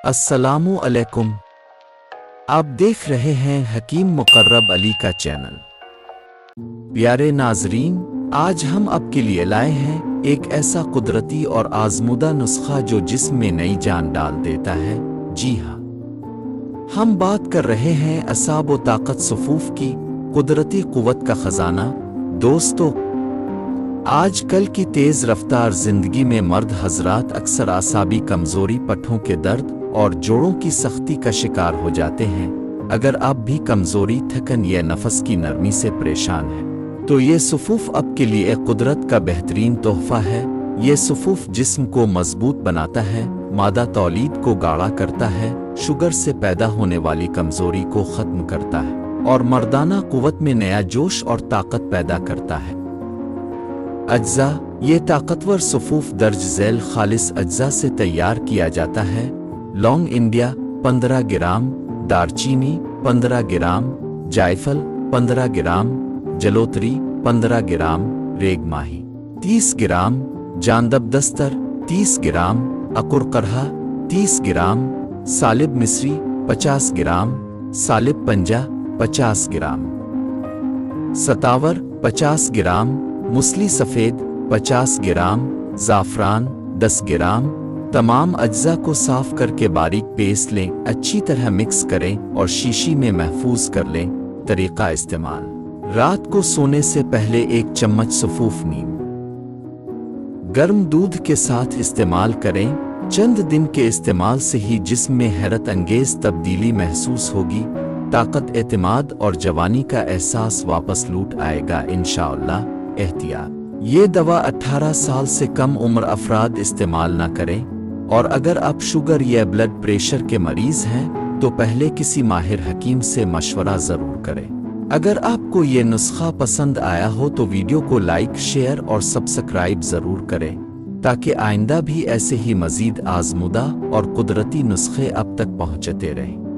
अस्सलामु अलैकुम। आप देख रहे हैं हकीम मुकर्रब अली का चैनल। प्यारे नाजरीन, आज हम आपके लिए लाए हैं एक ऐसा कुदरती और आजमूदा नुस्खा जो जिस्म में नई जान डाल देता है। जी हाँ, हम बात कर रहे हैं असाब व ताकत सफूफ की कुदरती कुव्वत का खजाना। दोस्तों, आज कल की तेज रफ्तार जिंदगी में मर्द हजरात अक्सर आसाबी कमजोरी, पट्ठों के दर्द और जोड़ों की सख्ती का शिकार हो जाते हैं। अगर आप भी कमजोरी, थकन या नफस की नरमी से परेशान हैं, तो ये सफूफ आपके लिए एक कुदरत का बेहतरीन तोहफा है। ये सफूफ जिस्म को मजबूत बनाता है, मादा तौलीद को गाढ़ा करता है, शुगर से पैदा होने वाली कमजोरी को खत्म करता है और मर्दाना कुव्वत में नया जोश और ताकत पैदा करता है। अज्जा: ये ताकतवर सफूफ दर्ज झैल खालिस अज्जा से तैयार किया जाता है। लौंग इंडिया 15 ग्राम, दारचीनी 15 ग्राम, जायफल 15 ग्राम, जलोत्री 15 ग्राम, रेगमाही 30 ग्राम, जांदबदस्तर 30 ग्राम, अकुरकरहा 30 ग्राम, सालिब मिस्री 50 ग्राम, सालिब पंजा 50 ग्राम, सतावर 50 ग्राम, मुसली सफ़ेद 50 ग्राम, ज़ाफ़रान 10 ग्राम। तमाम अज्जा को साफ करके बारीक पेस्ट लें, अच्छी तरह मिक्स करें और शीशी में महफूज कर लें। तरीका इस्तेमाल: रात को सोने से पहले 1 चम्मच सफूफ नीम गर्म दूध के साथ इस्तेमाल करें। चंद दिन के इस्तेमाल से ही जिस्म में हैरत अंगेज तब्दीली महसूस होगी। ताकत, एतमाद और जवानी का एहसास वापस लूट आएगा इंशाअल्लाह। एहतियात: ये दवा 18 साल से कम उम्र अफराद इस्तेमाल न करें, और अगर आप शुगर या ब्लड प्रेशर के मरीज हैं तो पहले किसी माहिर हकीम से मशवरा ज़रूर करें। अगर आपको ये नुस्खा पसंद आया हो तो वीडियो को लाइक, शेयर और सब्सक्राइब ज़रूर करें, ताकि आइंदा भी ऐसे ही मज़ीद आज़मूदा और कुदरती नुस्खे आप तक पहुँचते रहें।